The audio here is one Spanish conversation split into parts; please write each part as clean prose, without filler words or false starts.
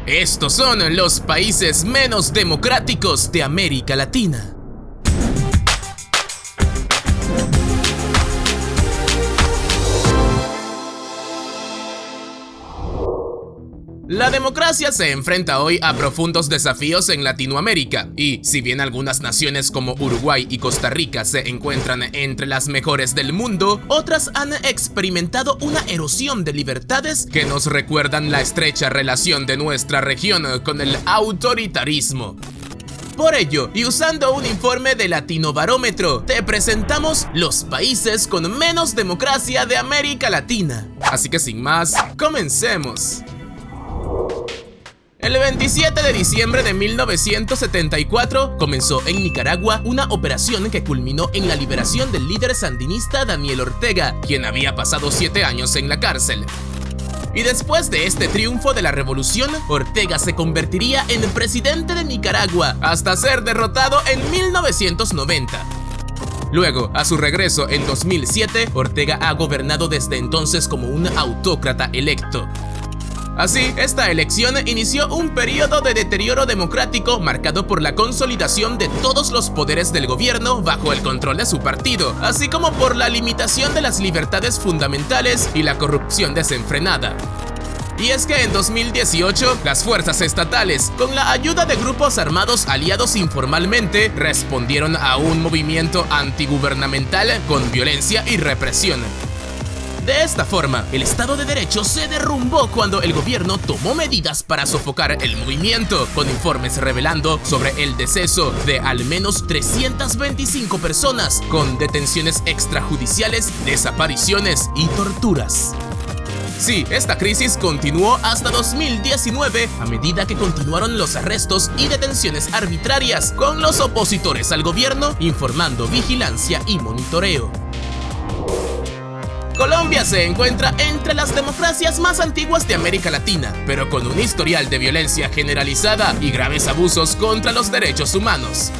Estos son los países menos democráticos de América Latina. La democracia se enfrenta hoy a profundos desafíos en Latinoamérica y, si bien algunas naciones como Uruguay y Costa Rica se encuentran entre las mejores del mundo, otras han experimentado una erosión de libertades que nos recuerdan la estrecha relación de nuestra región con el autoritarismo. Por ello, y usando un informe de Latinobarómetro, te presentamos los países con menos democracia de América Latina. Así que sin más, comencemos. El 27 de diciembre de 1974 comenzó en Nicaragua una operación que culminó en la liberación del líder sandinista Daniel Ortega, quien había pasado 7 años en la cárcel. Y después de este triunfo de la revolución, Ortega se convertiría en presidente de Nicaragua hasta ser derrotado en 1990. Luego, a su regreso en 2007, Ortega ha gobernado desde entonces como un autócrata electo. Así, esta elección inició un periodo de deterioro democrático marcado por la consolidación de todos los poderes del gobierno bajo el control de su partido, así como por la limitación de las libertades fundamentales y la corrupción desenfrenada. Y es que en 2018, las fuerzas estatales, con la ayuda de grupos armados aliados informalmente, respondieron a un movimiento antigubernamental con violencia y represión. De esta forma, el Estado de Derecho se derrumbó cuando el gobierno tomó medidas para sofocar el movimiento, con informes revelando sobre el deceso de al menos 325 personas, con detenciones extrajudiciales, desapariciones y torturas. Sí, esta crisis continuó hasta 2019 a medida que continuaron los arrestos y detenciones arbitrarias, con los opositores al gobierno informando vigilancia y monitoreo. Colombia se encuentra entre las democracias más antiguas de América Latina, pero con un historial de violencia generalizada y graves abusos contra los derechos humanos.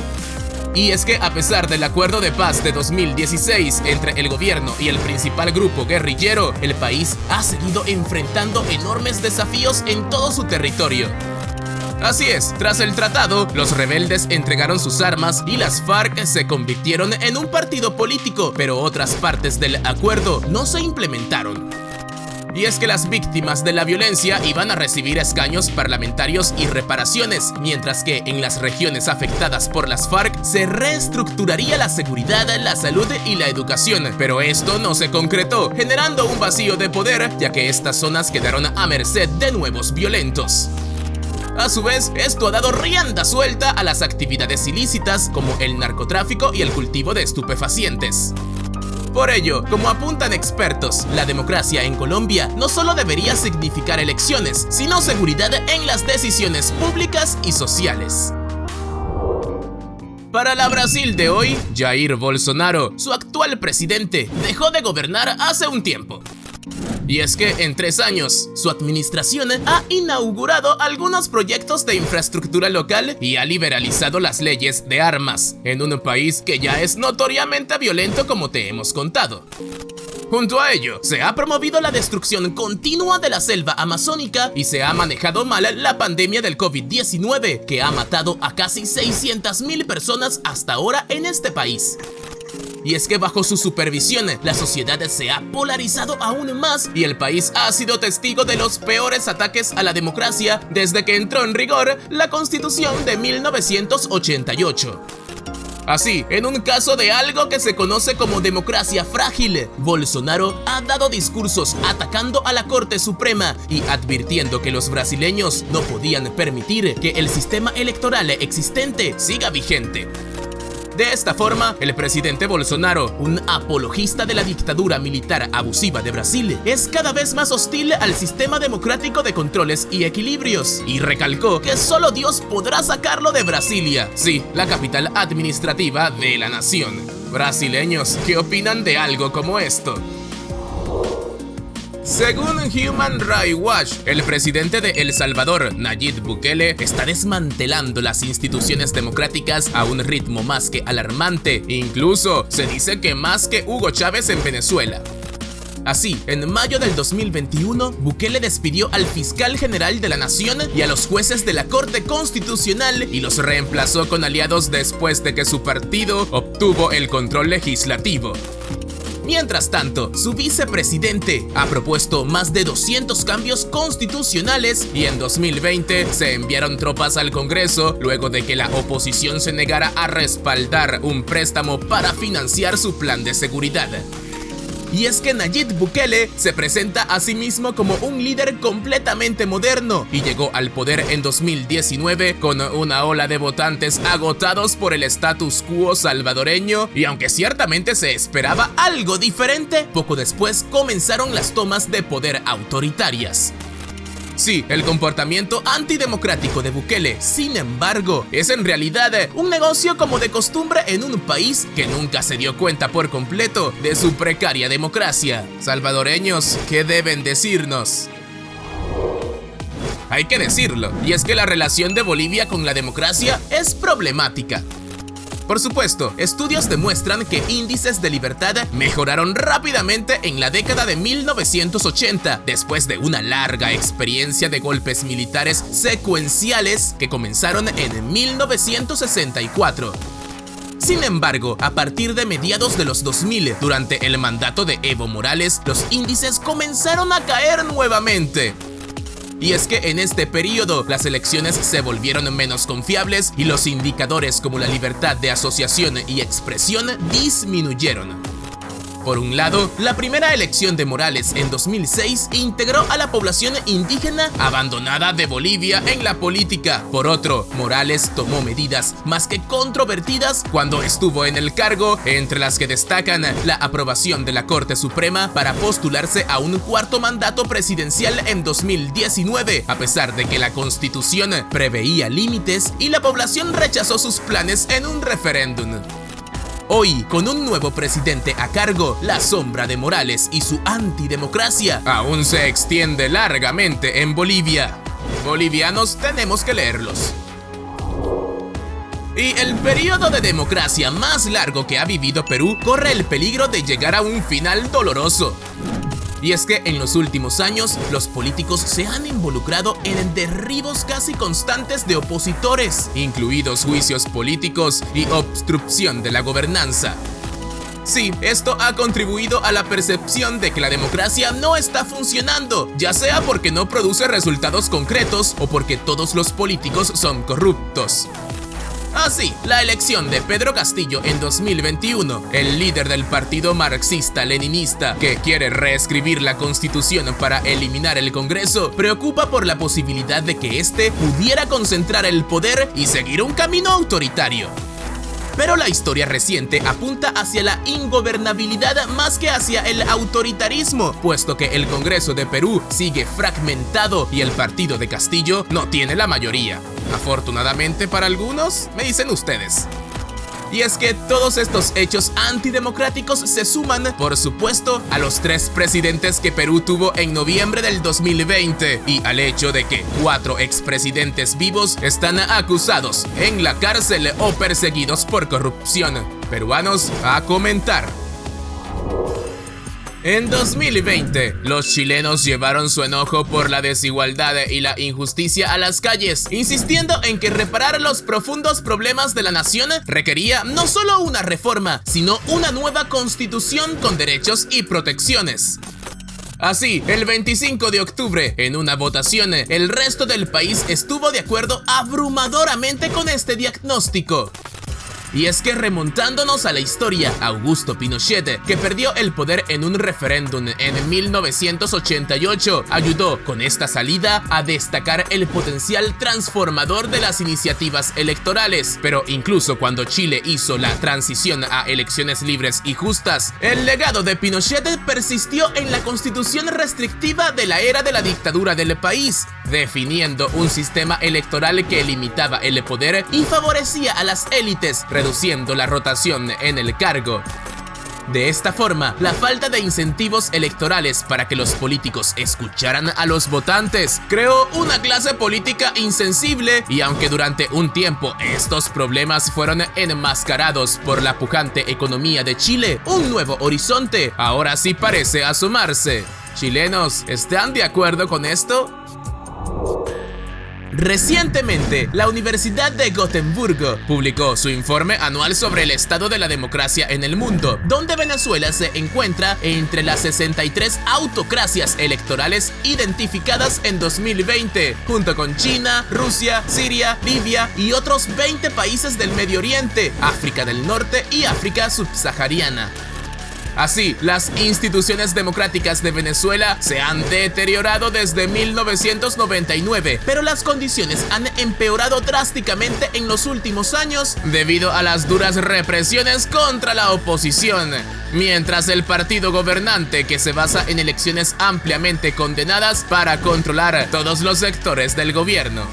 Y es que a pesar del acuerdo de paz de 2016 entre el gobierno y el principal grupo guerrillero, el país ha seguido enfrentando enormes desafíos en todo su territorio. Así es, tras el tratado, los rebeldes entregaron sus armas y las FARC se convirtieron en un partido político, pero otras partes del acuerdo no se implementaron. Y es que las víctimas de la violencia iban a recibir escaños parlamentarios y reparaciones, mientras que en las regiones afectadas por las FARC se reestructuraría la seguridad, la salud y la educación, pero esto no se concretó, generando un vacío de poder, ya que estas zonas quedaron a merced de nuevos violentos. A su vez, esto ha dado rienda suelta a las actividades ilícitas como el narcotráfico y el cultivo de estupefacientes. Por ello, como apuntan expertos, la democracia en Colombia no solo debería significar elecciones, sino seguridad en las decisiones públicas y sociales. Para la Brasil de hoy, Jair Bolsonaro, su actual presidente, dejó de gobernar hace un tiempo. Y es que en 3 años, su administración ha inaugurado algunos proyectos de infraestructura local y ha liberalizado las leyes de armas, en un país que ya es notoriamente violento como te hemos contado. Junto a ello, se ha promovido la destrucción continua de la selva amazónica y se ha manejado mal la pandemia del COVID-19, que ha matado a casi 600.000 personas hasta ahora en este país. Y es que bajo su supervisión, la sociedad se ha polarizado aún más y el país ha sido testigo de los peores ataques a la democracia desde que entró en rigor la Constitución de 1988. Así, en un caso de algo que se conoce como democracia frágil, Bolsonaro ha dado discursos atacando a la Corte Suprema y advirtiendo que los brasileños no podían permitir que el sistema electoral existente siga vigente. De esta forma, el presidente Bolsonaro, un apologista de la dictadura militar abusiva de Brasil, es cada vez más hostil al sistema democrático de controles y equilibrios, y recalcó que solo Dios podrá sacarlo de Brasilia, sí, la capital administrativa de la nación. Brasileños, ¿qué opinan de algo como esto? Según Human Rights Watch, el presidente de El Salvador, Nayib Bukele, está desmantelando las instituciones democráticas a un ritmo más que alarmante. Incluso se dice que más que Hugo Chávez en Venezuela. Así, en mayo del 2021, Bukele despidió al fiscal general de la nación y a los jueces de la Corte Constitucional y los reemplazó con aliados después de que su partido obtuvo el control legislativo. Mientras tanto, su vicepresidente ha propuesto más de 200 cambios constitucionales y en 2020 se enviaron tropas al Congreso luego de que la oposición se negara a respaldar un préstamo para financiar su plan de seguridad. Y es que Nayib Bukele se presenta a sí mismo como un líder completamente moderno y llegó al poder en 2019 con una ola de votantes agotados por el status quo salvadoreño, y aunque ciertamente se esperaba algo diferente, poco después comenzaron las tomas de poder autoritarias. Sí, el comportamiento antidemocrático de Bukele, sin embargo, es en realidad un negocio como de costumbre en un país que nunca se dio cuenta por completo de su precaria democracia. Salvadoreños, ¿qué deben decirnos? Hay que decirlo, y es que la relación de Bolivia con la democracia es problemática. Por supuesto, estudios demuestran que índices de libertad mejoraron rápidamente en la década de 1980, después de una larga experiencia de golpes militares secuenciales que comenzaron en 1964. Sin embargo, a partir de mediados de los 2000, durante el mandato de Evo Morales, los índices comenzaron a caer nuevamente. Y es que en este periodo las elecciones se volvieron menos confiables y los indicadores como la libertad de asociación y expresión disminuyeron. Por un lado, la primera elección de Morales en 2006 integró a la población indígena abandonada de Bolivia en la política. Por otro, Morales tomó medidas más que controvertidas cuando estuvo en el cargo, entre las que destacan la aprobación de la Corte Suprema para postularse a un cuarto mandato presidencial en 2019, a pesar de que la Constitución preveía límites y la población rechazó sus planes en un referéndum. Hoy, con un nuevo presidente a cargo, la sombra de Morales y su antidemocracia aún se extiende largamente en Bolivia. Bolivianos, tenemos que leerlos. Y el periodo de democracia más largo que ha vivido Perú corre el peligro de llegar a un final doloroso. Y es que en los últimos años, los políticos se han involucrado en derribos casi constantes de opositores, incluidos juicios políticos y obstrucción de la gobernanza. Sí, esto ha contribuido a la percepción de que la democracia no está funcionando, ya sea porque no produce resultados concretos o porque todos los políticos son corruptos. Así, la elección de Pedro Castillo en 2021, el líder del partido marxista-leninista que quiere reescribir la Constitución para eliminar el Congreso, preocupa por la posibilidad de que éste pudiera concentrar el poder y seguir un camino autoritario. Pero la historia reciente apunta hacia la ingobernabilidad más que hacia el autoritarismo, puesto que el Congreso de Perú sigue fragmentado y el partido de Castillo no tiene la mayoría. Afortunadamente para algunos, me dicen ustedes. Y es que todos estos hechos antidemocráticos se suman, por supuesto, a los 3 presidentes que Perú tuvo en noviembre del 2020 y al hecho de que 4 expresidentes vivos están acusados, en la cárcel o perseguidos por corrupción. Peruanos, a comentar. En 2020, los chilenos llevaron su enojo por la desigualdad y la injusticia a las calles, insistiendo en que reparar los profundos problemas de la nación requería no solo una reforma, sino una nueva constitución con derechos y protecciones. Así, el 25 de octubre, en una votación, el resto del país estuvo de acuerdo abrumadoramente con este diagnóstico. Y es que remontándonos a la historia, Augusto Pinochet, que perdió el poder en un referéndum en 1988, ayudó con esta salida a destacar el potencial transformador de las iniciativas electorales. Pero incluso cuando Chile hizo la transición a elecciones libres y justas, el legado de Pinochet persistió en la constitución restrictiva de la era de la dictadura del país, definiendo un sistema electoral que limitaba el poder y favorecía a las élites, reduciendo la rotación en el cargo. De esta forma, la falta de incentivos electorales para que los políticos escucharan a los votantes creó una clase política insensible, y aunque durante un tiempo estos problemas fueron enmascarados por la pujante economía de Chile, un nuevo horizonte ahora sí parece asomarse. Chilenos, ¿están de acuerdo con esto? Recientemente, la Universidad de Gotemburgo publicó su informe anual sobre el estado de la democracia en el mundo, donde Venezuela se encuentra entre las 63 autocracias electorales identificadas en 2020, junto con China, Rusia, Siria, Libia y otros 20 países del Medio Oriente, África del Norte y África subsahariana. Así, las instituciones democráticas de Venezuela se han deteriorado desde 1999, pero las condiciones han empeorado drásticamente en los últimos años debido a las duras represiones contra la oposición. Mientras el partido gobernante, que se basa en elecciones ampliamente condenadas para controlar todos los sectores del gobierno.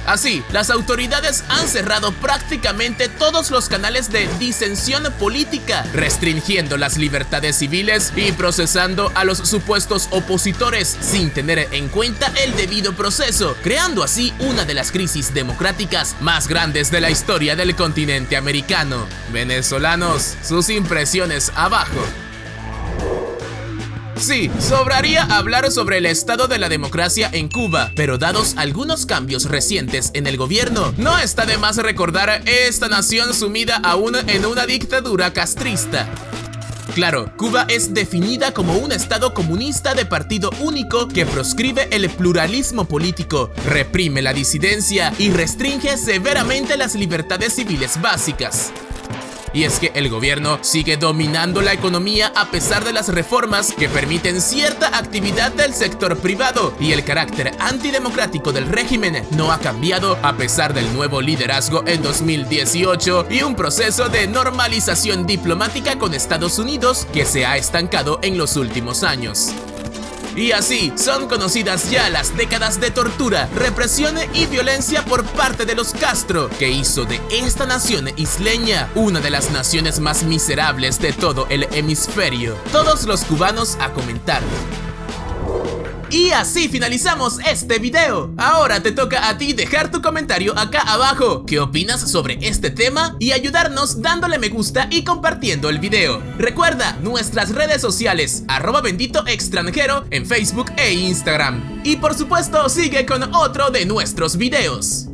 Así, las autoridades han cerrado prácticamente todos los canales de disensión política, restringiendo las libertades civiles y procesando a los supuestos opositores sin tener en cuenta el debido proceso, creando así una de las crisis democráticas más grandes de la historia del continente americano. Venezolanos, sus impresiones abajo. Sí, sobraría hablar sobre el estado de la democracia en Cuba, pero dados algunos cambios recientes en el gobierno, no está de más recordar esta nación sumida aún en una dictadura castrista. Claro, Cuba es definida como un estado comunista de partido único que proscribe el pluralismo político, reprime la disidencia y restringe severamente las libertades civiles básicas. Y es que el gobierno sigue dominando la economía a pesar de las reformas que permiten cierta actividad del sector privado, y el carácter antidemocrático del régimen no ha cambiado a pesar del nuevo liderazgo en 2018 y un proceso de normalización diplomática con Estados Unidos que se ha estancado en los últimos años. Y así son conocidas ya las décadas de tortura, represión y violencia por parte de los Castro, que hizo de esta nación isleña una de las naciones más miserables de todo el hemisferio. Todos los cubanos a comentar. Y así finalizamos este video. Ahora te toca a ti dejar tu comentario acá abajo. ¿Qué opinas sobre este tema? Y ayudarnos dándole me gusta y compartiendo el video. Recuerda nuestras redes sociales, @benditoextranjero en Facebook e Instagram. Y por supuesto sigue con otro de nuestros videos.